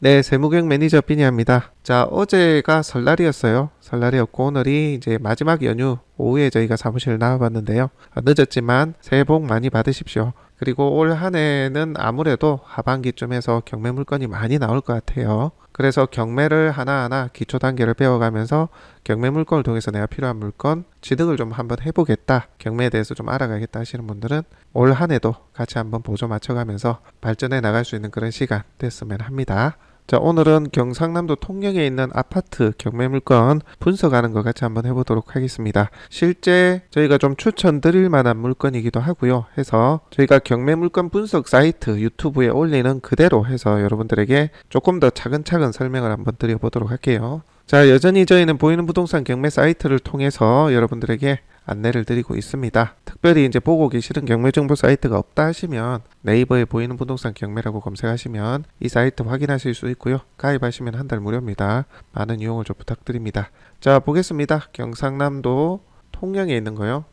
네, 세무경 매니저 빈이합니다. 자, 어제가 설날이었어요. 설날이었고 오늘이 이제 마지막 연휴 오후에 저희가 사무실 나와봤는데요. 늦었지만 새해 복 많이 받으십시오. 그리고 올 한 해는 아무래도 하반기쯤에서 경매 물건이 많이 나올 것 같아요. 그래서 경매를 하나하나 기초 단계를 배워가면서 경매 물건을 통해서 내가 필요한 물건 취득을 좀 한번 해보겠다. 경매에 대해서 좀 알아가겠다 하시는 분들은 올 한 해도 같이 한번 보조 맞춰가면서 발전해 나갈 수 있는 그런 시간 됐으면 합니다. 자, 오늘은 경상남도 통영에 있는 아파트 경매 물건 분석하는 것 같이 한번 해보도록 하겠습니다. 실제 저희가 좀 추천드릴 만한 물건이기도 하고요. 해서 저희가 경매 물건 분석 사이트 유튜브에 올리는 그대로 해서 여러분들에게 조금 더 차근차근 설명을 한번 드려보도록 할게요. 자, 여전히 저희는 보이는 부동산 경매 사이트를 통해서 여러분들에게 안내를 드리고 있습니다. 특별히 이제 보고 계시는 경매 정보 사이트가 없다 하시면 네이버에 보이는 부동산 경매라고 검색하시면 이 사이트 확인하실 수 있고요. 가입하시면 한 달 무료입니다. 많은 이용을 좀 부탁드립니다. 자, 보겠습니다. 경상남도 통영에 있는 거요.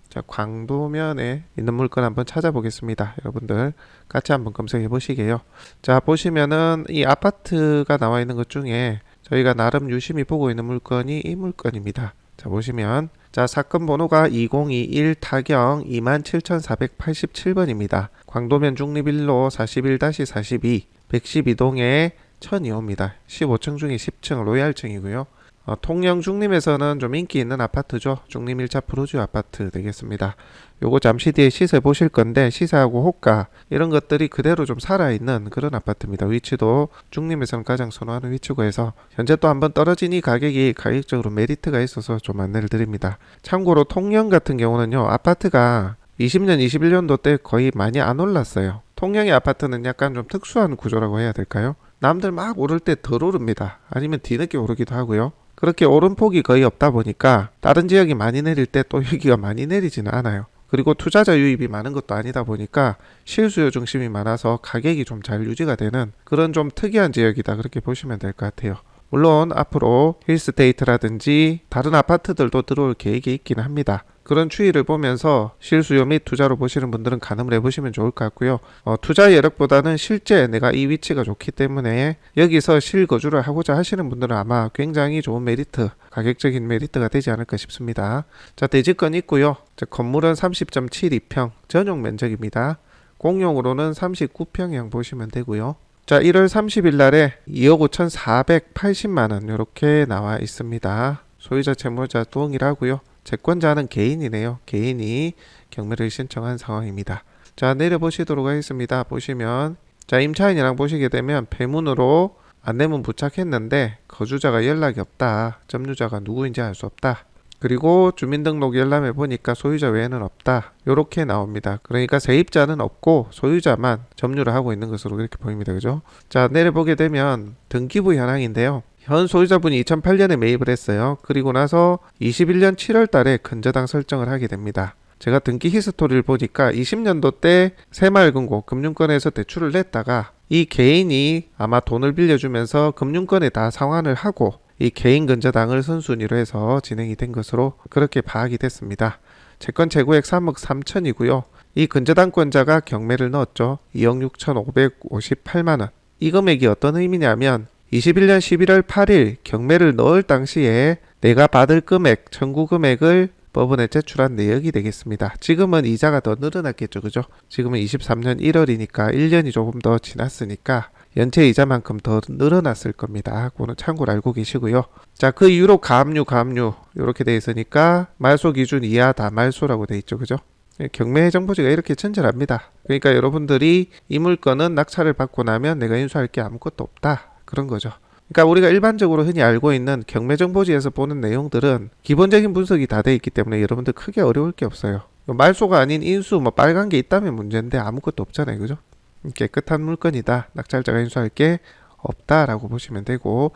자, 광도면에 있는 물건 한번 찾아보겠습니다. 여러분들 같이 한번 검색해 보시게요. 자, 보시면은 이 아파트가 나와 있는 것 중에 저희가 나름 유심히 보고 있는 물건이 이 물건입니다. 자, 보시면 자, 사건 번호가 2021 타경 27,487번입니다. 광도면 중립일로 41-42 112동에 1002호입니다. 15층 중에 10층 로얄층이고요. 통영 중림에서는 좀 인기 있는 아파트죠. 중림 1차 프로듀 아파트 되겠습니다. 요거 잠시 뒤에 시세 보실 건데 시세하고 호가 이런 것들이 그대로 좀 살아있는 그런 아파트입니다. 위치도 중림에서는 가장 선호하는 위치고 해서 현재 또 한번 떨어진 이 가격이 가격적으로 메리트가 있어서 좀 안내를 드립니다. 참고로 통영 같은 경우는요, 아파트가 20년, 21년도 때 거의 많이 안 올랐어요. 통영의 아파트는 약간 좀 특수한 구조라고 해야 될까요? 남들 막 오를 때 덜 오릅니다. 아니면 뒤늦게 오르기도 하고요. 그렇게 오름폭이 거의 없다 보니까 다른 지역이 많이 내릴 때 또 여기가 많이 내리지는 않아요. 그리고 투자자 유입이 많은 것도 아니다 보니까 실수요 중심이 많아서 가격이 좀 잘 유지가 되는 그런 좀 특이한 지역이다, 그렇게 보시면 될 것 같아요. 물론 앞으로 힐스테이트라든지 다른 아파트들도 들어올 계획이 있긴 합니다. 그런 추이를 보면서 실수요 및 투자로 보시는 분들은 가늠을 해보시면 좋을 것 같고요. 투자 여력보다는 실제 내가 이 위치가 좋기 때문에 여기서 실거주를 하고자 하시는 분들은 아마 굉장히 좋은 메리트, 가격적인 메리트가 되지 않을까 싶습니다. 자, 대지권 있고요. 자, 건물은 30.72평 전용 면적입니다. 공용으로는 39평형 보시면 되고요. 자, 1월 30일 날에 2억 5,480만원 이렇게 나와 있습니다. 소유자 채무자 동일하고요. 채권자는 개인이네요. 개인이 경매를 신청한 상황입니다. 자, 내려보시도록 하겠습니다. 보시면 자, 임차인이랑 보시게 되면 배문으로 안내문 부착했는데 거주자가 연락이 없다. 점유자가 누구인지 알 수 없다. 그리고 주민등록 열람해 보니까 소유자 외에는 없다. 요렇게 나옵니다. 그러니까 세입자는 없고 소유자만 점유를 하고 있는 것으로 그렇게 보입니다. 그죠? 자, 내려보게 되면 등기부 현황인데요. 현 소유자분이 2008년에 매입을 했어요. 그리고 나서 21년 7월 달에 근저당 설정을 하게 됩니다. 제가 등기 히스토리를 보니까 20년도 때 새마을금고 금융권에서 대출을 냈다가 이 개인이 아마 돈을 빌려주면서 금융권에 다 상환을 하고 이 개인 근저당을 선순위로 해서 진행이 된 것으로 그렇게 파악이 됐습니다. 채권 재고액 3억 3천이고요. 이 근저당권자가 경매를 넣었죠. 2억 6,558만원. 이 금액이 어떤 의미냐면 21년 11월 8일 경매를 넣을 당시에 내가 받을 금액, 청구 금액을 법원에 제출한 내역이 되겠습니다. 지금은 이자가 더 늘어났겠죠. 그죠? 지금은 23년 1월이니까 1년이 조금 더 지났으니까 연체 이자만큼 더 늘어났을 겁니다. 그거는 참고로 알고 계시고요. 자, 그 이후로 가압류 이렇게 돼 있으니까 말소 기준 이하 다 말소라고 돼 있죠. 그죠? 경매 정보지가 이렇게 친절합니다. 그러니까 여러분들이 이 물건은 낙찰을 받고 나면 내가 인수할 게 아무것도 없다, 그런 거죠. 그러니까 우리가 일반적으로 흔히 알고 있는 경매 정보지에서 보는 내용들은 기본적인 분석이 다 돼 있기 때문에 여러분들 크게 어려울 게 없어요. 말소가 아닌 인수 뭐 빨간 게 있다면 문제인데 아무것도 없잖아요. 그죠? 깨끗한 물건이다. 낙찰자가 인수할 게 없다라고 보시면 되고,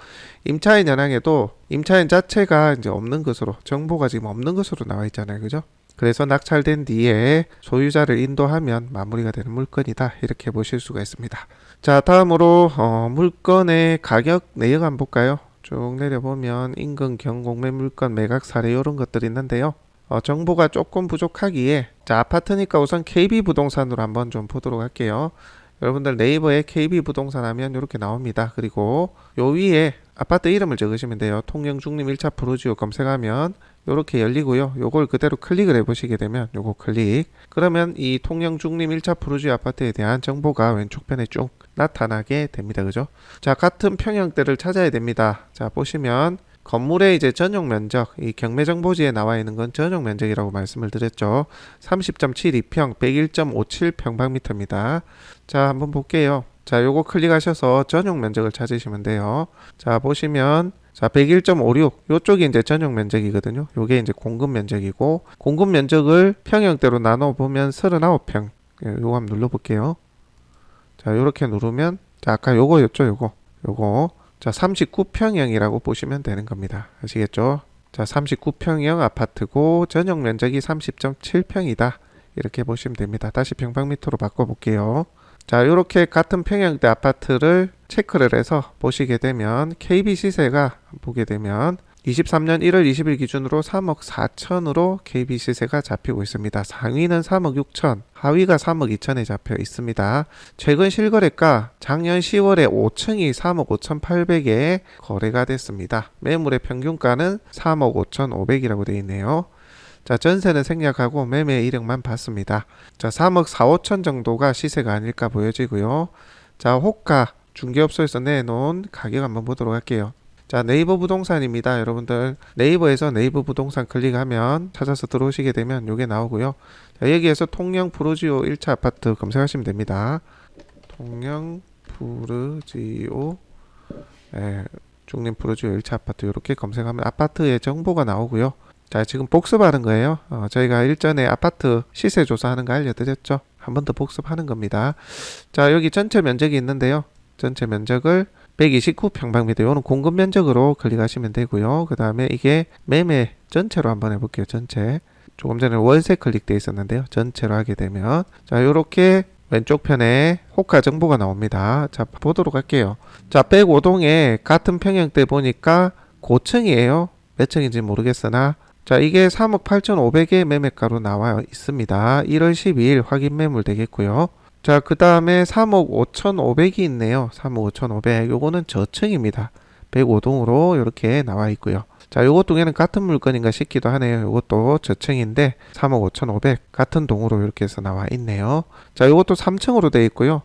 임차인 현황에도 임차인 자체가 이제 없는 것으로, 정보가 지금 없는 것으로 나와 있잖아요. 그죠? 그래서 낙찰된 뒤에 소유자를 인도하면 마무리가 되는 물건이다, 이렇게 보실 수가 있습니다. 자, 다음으로 물건의 가격 내역 한번 볼까요? 쭉 내려보면 인근 경공매 물건 매각 사례 이런 것들이 있는데요. 정보가 조금 부족하기에 자, 아파트니까 우선 KB부동산으로 한번 좀 보도록 할게요. 여러분들 네이버에 KB부동산 하면 이렇게 나옵니다. 그리고 요 위에 아파트 이름을 적으시면 돼요. 통영중림 1차 프루지오 검색하면 이렇게 열리고요. 요걸 그대로 클릭을 해보시게 되면 요거 클릭. 그러면 이 통영중림 1차 프루지오 아파트에 대한 정보가 왼쪽 편에 쭉 나타나게 됩니다. 그죠? 자, 같은 평형대를 찾아야 됩니다. 자, 보시면 건물의 이제 전용 면적, 이 경매 정보지에 나와 있는 건 전용 면적이라고 말씀을 드렸죠. 30.72평, 101.57평방미터입니다. 자, 한번 볼게요. 자, 요거 클릭하셔서 전용 면적을 찾으시면 돼요. 자, 보시면 자, 101.56 요쪽이 이제 전용 면적이거든요. 요게 이제 공급 면적이고, 공급 면적을 평형대로 나눠 보면 39평. 요거 한번 눌러 볼게요. 자, 요렇게 누르면 자, 아까 요거였죠, 요거. 자, 39평형이라고 보시면 되는 겁니다. 아시겠죠? 자, 39평형 아파트고 전용 면적이 30.7평이다. 이렇게 보시면 됩니다. 다시 평방미터로 바꿔볼게요. 자, 이렇게 같은 평형대 아파트를 체크를 해서 보시게 되면 KB 시세가 보게 되면 23년 1월 20일 기준으로 3억 4천으로 KB 시세가 잡히고 있습니다. 상위는 3억 6천, 하위가 3억 2천에 잡혀 있습니다. 최근 실거래가 작년 10월에 5층이 3억 5천 8백에 거래가 됐습니다. 매물의 평균가는 3억 5천 5백이라고 되어 있네요. 자, 전세는 생략하고 매매 이력만 봤습니다. 자, 3억 4, 5천 정도가 시세가 아닐까 보여지고요. 자, 호가 중개업소에서 내놓은 가격 한번 보도록 할게요. 자, 네이버 부동산입니다. 여러분들 네이버에서 네이버 부동산 클릭하면 찾아서 들어오시게 되면 요게 나오고요. 자, 여기에서 통영 푸르지오 1차 아파트 검색하시면 됩니다. 통영 푸르지오 중림 푸르지오 1차 아파트 이렇게 검색하면 아파트의 정보가 나오고요. 자, 지금 복습하는 거예요. 저희가 일전에 아파트 시세 조사하는 거 알려드렸죠. 한 번 더 복습하는 겁니다. 자, 여기 전체 면적이 있는데요. 전체 면적을 129평방미터 요는 공급 면적으로 클릭하시면 되고요. 그 다음에 이게 매매 전체로 한번 해볼게요. 전체. 조금 전에 월세 클릭되어 있었는데요. 전체로 하게 되면 자, 요렇게 왼쪽 편에 호가 정보가 나옵니다. 자, 보도록 할게요. 자, 105동에 같은 평형대 보니까 고층이에요. 몇 층인지 모르겠으나 자, 이게 3억 8,500의 매매가로 나와 있습니다. 1월 12일 확인 매물 되겠고요. 자, 그 다음에 3억 5,500이 있네요. 3억 5,500. 요거는 저층입니다. 105동으로 이렇게 나와 있고요. 자, 요것 동에는 같은 물건인가 싶기도 하네요. 요것도 저층인데 3억 5,500 같은 동으로 이렇게 해서 나와 있네요. 자, 요것도 3층으로 되어 있고요.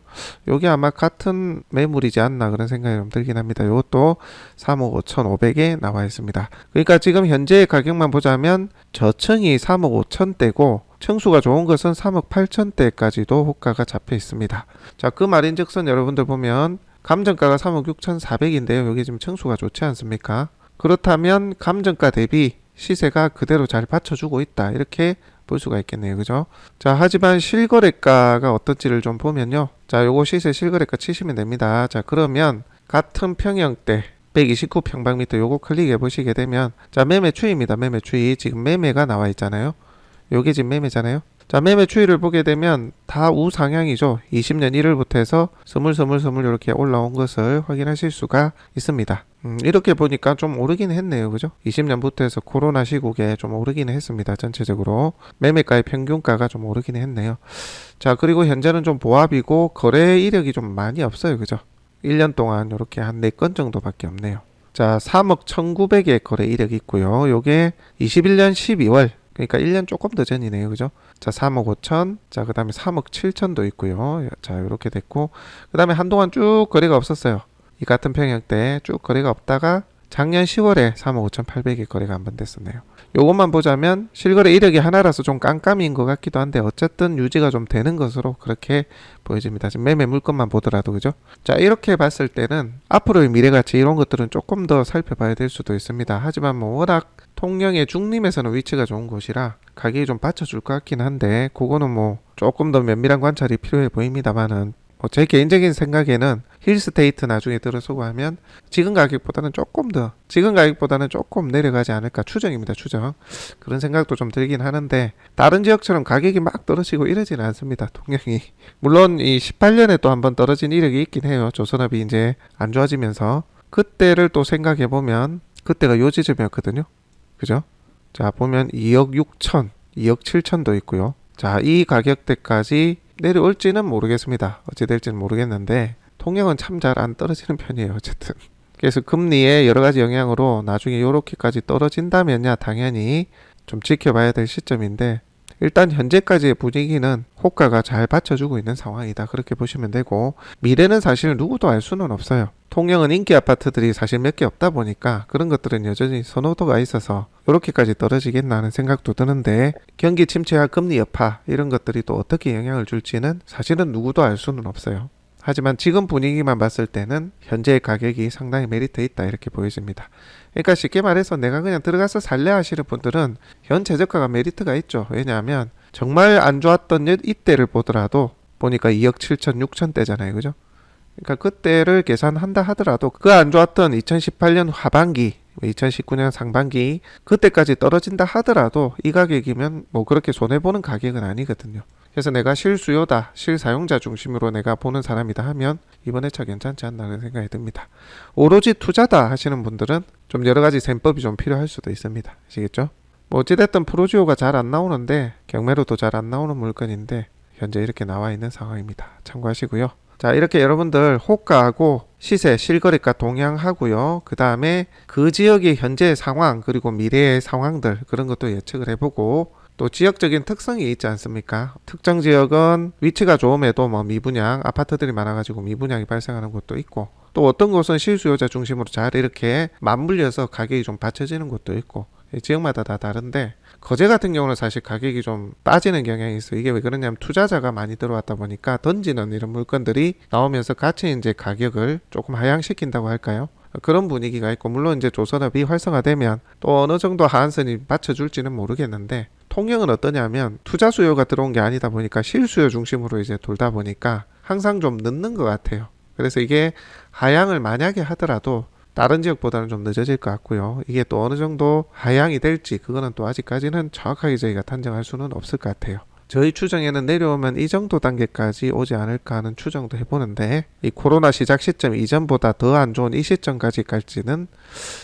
요게 아마 같은 매물이지 않나 그런 생각이 좀 들긴 합니다. 요것도 3억 5,500에 나와 있습니다. 그러니까 지금 현재 가격만 보자면 저층이 3억 5천대고 층수가 좋은 것은 3억 8천대까지도 호가가 잡혀 있습니다. 자, 그 말인즉슨 여러분들 보면 감정가가 3억 6,400인데요. 여기 지금 층수가 좋지 않습니까? 그렇다면 감정가 대비 시세가 그대로 잘 받쳐주고 있다. 이렇게 볼 수가 있겠네요. 그죠? 자, 하지만 실거래가가 어떨지를 좀 보면요. 자, 요거 시세 실거래가 치시면 됩니다. 자, 그러면 같은 평형대 129평방미터 요거 클릭해 보시게 되면 자, 매매 추이입니다. 매매 추이. 지금 매매가 나와 있잖아요. 요게 지금 매매잖아요. 자, 매매 추이를 보게 되면 다 우상향이죠. 20년 1월부터 해서 스물스물 이렇게 올라온 것을 확인하실 수가 있습니다. 이렇게 보니까 좀 오르긴 했네요. 그죠? 20년부터 해서 코로나 시국에 좀 오르긴 했습니다. 전체적으로. 매매가의 평균가가 좀 오르긴 했네요. 자, 그리고 현재는 좀 보합이고 거래 이력이 좀 많이 없어요. 그죠? 1년 동안 이렇게 한 4건 정도밖에 없네요. 자, 3억 1,900의 거래 이력이 있고요. 요게 21년 12월 그러니까 1년 조금 더 전이네요. 그죠? 자, 3억 5천. 자, 그 다음에 3억 7천도 있고요. 자, 이렇게 됐고. 그 다음에 한동안 쭉 거래가 없었어요. 이 같은 평형대 쭉 거래가 없다가 작년 10월에 3억 5천 8백의 거래가 한번 됐었네요. 요것만 보자면 실거래 이력이 하나라서 좀 깜깜인 것 같기도 한데 어쨌든 유지가 좀 되는 것으로 그렇게 보여집니다. 지금 매매 물건만 보더라도 그죠? 자, 이렇게 봤을 때는 앞으로의 미래가치 이런 것들은 조금 더 살펴봐야 될 수도 있습니다. 하지만 뭐 워낙 통영의 중림에서는 위치가 좋은 곳이라 가격이 좀 받쳐줄 것 같긴 한데 그거는 뭐 조금 더 면밀한 관찰이 필요해 보입니다만은 제 개인적인 생각에는 힐스테이트 나중에 들어서고 하면 지금 가격보다는 조금 내려가지 않을까 추정입니다. 추정. 그런 생각도 좀 들긴 하는데 다른 지역처럼 가격이 막 떨어지고 이러지는 않습니다. 통영이. 물론 이 18년에 또 한번 떨어진 이력이 있긴 해요. 조선업이 이제 안 좋아지면서 그때를 또 생각해 보면 그때가 요 지점이었거든요. 그죠? 자, 보면 2억 6천, 2억 7천도 있고요. 자, 이 가격대까지 내려올지는 모르겠습니다. 어찌 될지는 모르겠는데 통영은 참 잘 안 떨어지는 편이에요. 어쨌든. 그래서 금리의 여러 가지 영향으로 나중에 요렇게까지 떨어진다면야 당연히 좀 지켜봐야 될 시점인데 일단 현재까지의 분위기는 호가가 잘 받쳐주고 있는 상황이다. 그렇게 보시면 되고 미래는 사실 누구도 알 수는 없어요. 통영은 인기 아파트들이 사실 몇 개 없다 보니까 그런 것들은 여전히 선호도가 있어서 이렇게까지 떨어지겠나 하는 생각도 드는데 경기 침체와 금리 여파 이런 것들이 또 어떻게 영향을 줄지는 사실은 누구도 알 수는 없어요. 하지만 지금 분위기만 봤을 때는 현재의 가격이 상당히 메리트 있다 이렇게 보여집니다. 그러니까 쉽게 말해서 내가 그냥 들어가서 살래 하시는 분들은 현 최저가가 메리트가 있죠. 왜냐하면 정말 안 좋았던 이때를 보더라도 보니까 2억 7천 6천 대잖아요. 그죠? 그러니까 그때를 계산한다 하더라도 그 안 좋았던 2018년 하반기 2019년 상반기 그때까지 떨어진다 하더라도 이 가격이면 뭐 그렇게 손해보는 가격은 아니거든요. 그래서 내가 실수요다, 실사용자 중심으로 내가 보는 사람이다 하면 이번 회차 괜찮지 않나 그런 생각이 듭니다. 오로지 투자다 하시는 분들은 좀 여러 가지 셈법이 좀 필요할 수도 있습니다. 아시겠죠? 뭐 어찌됐든 프로지오가 잘 안 나오는데 경매로도 잘 안 나오는 물건인데 현재 이렇게 나와 있는 상황입니다. 참고하시고요. 자, 이렇게 여러분들 호가하고 시세, 실거래가 동향하고요. 그 다음에 그 지역의 현재 상황 그리고 미래의 상황들 그런 것도 예측을 해보고 또 지역적인 특성이 있지 않습니까? 특정 지역은 위치가 좋음에도 뭐 미분양, 아파트들이 많아가지고 미분양이 발생하는 곳도 있고 또 어떤 곳은 실수요자 중심으로 잘 이렇게 맞물려서 가격이 좀 받쳐지는 곳도 있고 지역마다 다 다른데 거제 같은 경우는 사실 가격이 좀 빠지는 경향이 있어요. 이게 왜 그러냐면 투자자가 많이 들어왔다 보니까 던지는 이런 물건들이 나오면서 같이 이제 가격을 조금 하향시킨다고 할까요? 그런 분위기가 있고 물론 이제 조선업이 활성화되면 또 어느 정도 하한선이 받쳐줄지는 모르겠는데 통영은 어떠냐면 투자 수요가 들어온 게 아니다 보니까 실수요 중심으로 이제 돌다 보니까 항상 좀 늦는 것 같아요. 그래서 이게 하향을 만약에 하더라도 다른 지역보다는 좀 늦어질 것 같고요. 이게 또 어느 정도 하향이 될지 그거는 또 아직까지는 정확하게 저희가 단정할 수는 없을 것 같아요. 저희 추정에는 내려오면 이 정도 단계까지 오지 않을까 하는 추정도 해보는데 이 코로나 시작 시점 이전보다 더 안 좋은 이 시점까지 갈지는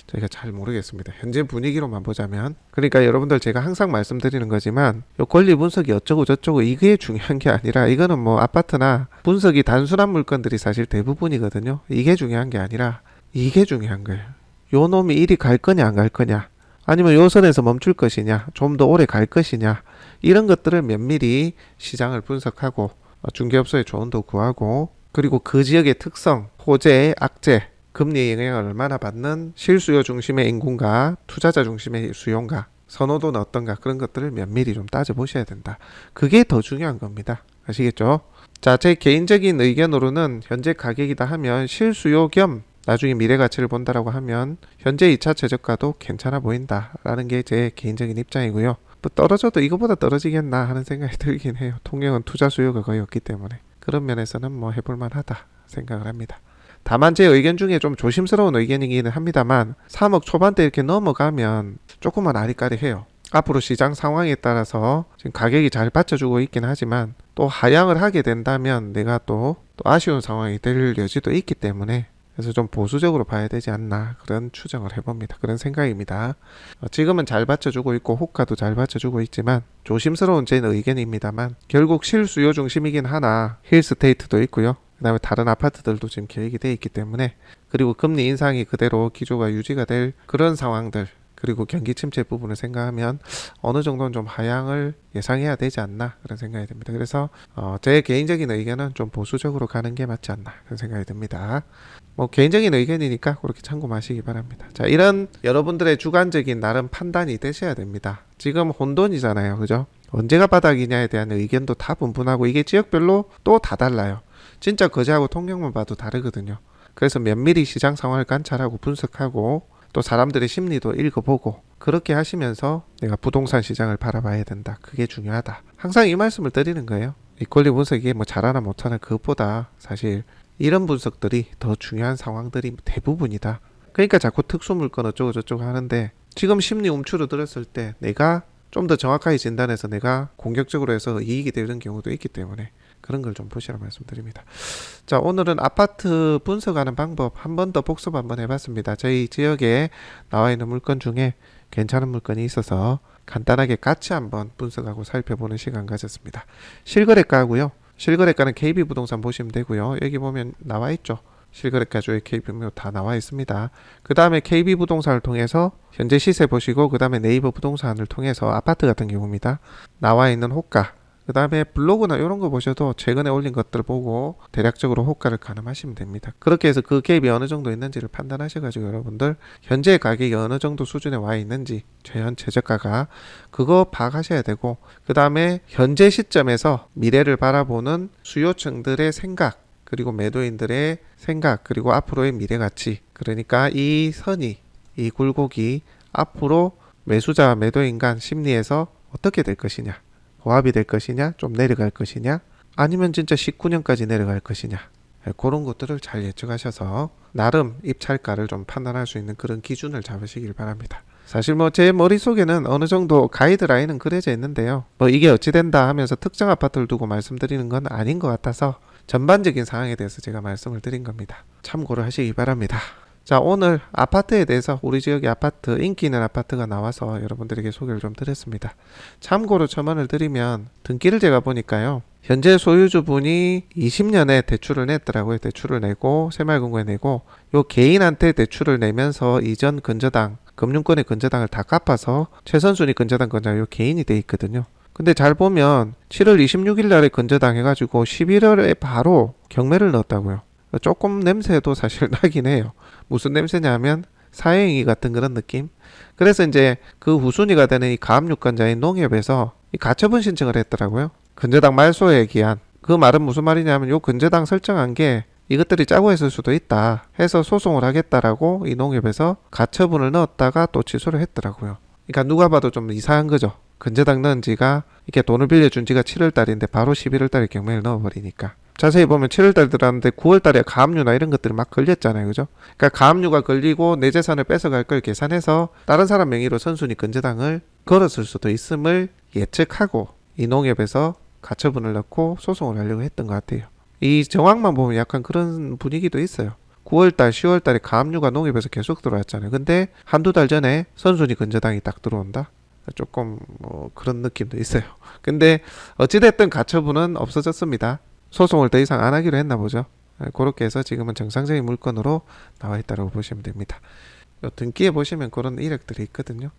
저희가 잘 모르겠습니다. 현재 분위기로만 보자면 그러니까 여러분들 제가 항상 말씀드리는 거지만 요 권리 분석이 어쩌고 저쩌고 이게 중요한 게 아니라 이거는 뭐 아파트나 분석이 단순한 물건들이 사실 대부분이거든요. 이게 중요한 게 아니라 이게 중요한 거예요. 요 놈이 이리 갈 거냐 안 갈 거냐 아니면 요 선에서 멈출 것이냐 좀 더 오래 갈 것이냐 이런 것들을 면밀히 시장을 분석하고 중개업소의 조언도 구하고 그리고 그 지역의 특성, 호재, 악재, 금리의 영향을 얼마나 받는 실수요 중심의 인구인가 투자자 중심의 수요인가 선호도는 어떤가 그런 것들을 면밀히 좀 따져보셔야 된다. 그게 더 중요한 겁니다. 아시겠죠? 자, 제 개인적인 의견으로는 현재 가격이다 하면 실수요 겸 나중에 미래 가치를 본다라고 하면 현재 2차 최저가도 괜찮아 보인다라는 게 제 개인적인 입장이고요. 뭐 떨어져도 이거보다 떨어지겠나 하는 생각이 들긴 해요. 통영은 투자 수요가 거의 없기 때문에 그런 면에서는 뭐 해볼만 하다 생각을 합니다. 다만 제 의견 중에 좀 조심스러운 의견이기는 합니다만 3억 초반대 이렇게 넘어가면 조금만 아리까리해요. 앞으로 시장 상황에 따라서 지금 가격이 잘 받쳐주고 있긴 하지만 또 하향을 하게 된다면 내가 또 아쉬운 상황이 될 여지도 있기 때문에 그래서 좀 보수적으로 봐야 되지 않나 그런 추정을 해봅니다. 그런 생각입니다. 지금은 잘 받쳐주고 있고 호가도 잘 받쳐주고 있지만 조심스러운 제 의견입니다만 결국 실수요 중심이긴 하나 힐스테이트도 있고요. 그 다음에 다른 아파트들도 지금 계획이 돼 있기 때문에 그리고 금리 인상이 그대로 기조가 유지가 될 그런 상황들 그리고 경기 침체 부분을 생각하면 어느 정도는 좀 하향을 예상해야 되지 않나 그런 생각이 듭니다. 그래서 제 개인적인 의견은 좀 보수적으로 가는 게 맞지 않나 그런 생각이 듭니다. 뭐 개인적인 의견이니까 그렇게 참고하시기 바랍니다. 자, 이런 여러분들의 주관적인 나름 판단이 되셔야 됩니다. 지금 혼돈이잖아요. 그죠? 언제가 바닥이냐에 대한 의견도 다 분분하고 이게 지역별로 또 다 달라요. 진짜 거제하고 통영만 봐도 다르거든요. 그래서 면밀히 시장 상황을 관찰하고 분석하고 또 사람들의 심리도 읽어보고 그렇게 하시면서 내가 부동산 시장을 바라봐야 된다. 그게 중요하다. 항상 이 말씀을 드리는 거예요. 이 권리 분석이 뭐 잘하나 못하나 그것보다 사실 이런 분석들이 더 중요한 상황들이 대부분이다. 그러니까 자꾸 특수 물건 어쩌고 저쩌고 하는데 지금 심리 움츠러들었을 때 내가 좀 더 정확하게 진단해서 내가 공격적으로 해서 이익이 되는 경우도 있기 때문에 그런 걸 좀 보시라 말씀드립니다. 자, 오늘은 아파트 분석하는 방법 한 번 더 복습 한번 해봤습니다. 저희 지역에 나와 있는 물건 중에 괜찮은 물건이 있어서 간단하게 같이 한번 분석하고 살펴보는 시간 가졌습니다. 실거래가고요. 실거래가는 KB부동산 보시면 되고요. 여기 보면 나와 있죠. 실거래가주의 KBMU 다 나와 있습니다. 그 다음에 KB부동산을 통해서 현재 시세 보시고 그 다음에 네이버 부동산을 통해서 아파트 같은 경우입니다. 나와 있는 호가, 그 다음에 블로그나 이런 거 보셔도 최근에 올린 것들 보고 대략적으로 호가를 가늠하시면 됩니다. 그렇게 해서 그 갭이 어느 정도 있는지를 판단하셔가지고 여러분들 현재 가격이 어느 정도 수준에 와 있는지 최저가가 그거 파악하셔야 되고, 그 다음에 현재 시점에서 미래를 바라보는 수요층들의 생각, 그리고 매도인들의 생각, 그리고 앞으로의 미래 가치, 그러니까 이 선이, 이 굴곡이 앞으로 매수자와 매도인 간 심리에서 어떻게 될 것이냐, 고압이 될 것이냐, 좀 내려갈 것이냐, 아니면 진짜 19년까지 내려갈 것이냐, 그런 것들을 잘 예측하셔서 나름 입찰가를 좀 판단할 수 있는 그런 기준을 잡으시길 바랍니다. 사실 뭐 제 머릿속에는 어느 정도 가이드라인은 그려져 있는데요, 뭐 이게 어찌 된다 하면서 특정 아파트를 두고 말씀드리는 건 아닌 것 같아서 전반적인 상황에 대해서 제가 말씀을 드린 겁니다. 참고를 하시기 바랍니다. 자, 오늘 아파트에 대해서 우리 지역의 아파트, 인기 있는 아파트가 나와서 여러분들에게 소개를 좀 드렸습니다. 참고로 첨언을 드리면 등기를 제가 보니까요, 현재 소유주분이 20년에 대출을 냈더라고요. 대출을 내고 새마을금고에 내고 요 개인한테 대출을 내면서 이전 근저당, 금융권의 근저당을 다 갚아서 최선순위 근저당 건자가 요 개인이 돼 있거든요. 근데 잘 보면 7월 26일 날에 근저당 해가지고 11월에 바로 경매를 넣었다고요. 조금 냄새도 사실 나긴 해요. 무슨 냄새냐면 사행위 같은 그런 느낌. 그래서 이제 그 후순위가 되는 이 가압류권자인 농협에서 이 가처분 신청을 했더라고요. 근저당 말소에 기한. 그 말은 무슨 말이냐면 요 근저당 설정한 게 이것들이 짜고 했을 수도 있다 해서 소송을 하겠다라고 이 농협에서 가처분을 넣었다가 또 취소를 했더라고요. 그러니까 누가 봐도 좀 이상한 거죠. 근저당 넣은 지가, 이렇게 돈을 빌려준 지가 7월 달인데 바로 11월 달에 경매를 넣어버리니까. 자세히 보면 7월 달 들어왔는데 9월 달에 가압류나 이런 것들이 막 걸렸잖아요. 그죠? 그러니까 가압류가 걸리고 내 재산을 뺏어갈 걸 계산해서 다른 사람 명의로 선순위 근저당을 걸었을 수도 있음을 예측하고 이 농협에서 가처분을 넣고 소송을 하려고 했던 것 같아요. 이 정황만 보면 약간 그런 분위기도 있어요. 9월달, 10월달에 가압류가 농협에서 계속 들어왔잖아요. 근데 한두 달 전에 선순위 근저당이 딱 들어온다? 조금 뭐 그런 느낌도 있어요. 근데 어찌됐든 가처분은 없어졌습니다. 소송을 더 이상 안 하기로 했나 보죠. 그렇게 해서 지금은 정상적인 물건으로 나와 있다고 보시면 됩니다. 요 등기에 보시면 그런 이력들이 있거든요.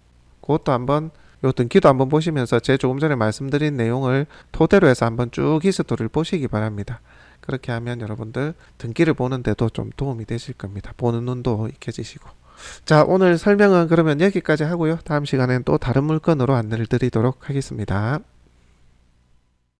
그것도 한번, 요 등기도 한번 보시면서 제 조금 전에 말씀드린 내용을 토대로 해서 한번 쭉 히스토리를 보시기 바랍니다. 그렇게 하면 여러분들 등기를 보는데도 좀 도움이 되실 겁니다. 보는 눈도 익혀지시고. 자, 오늘 설명은 그러면 여기까지 하고요. 다음 시간엔 또 다른 물건으로 안내를 드리도록 하겠습니다.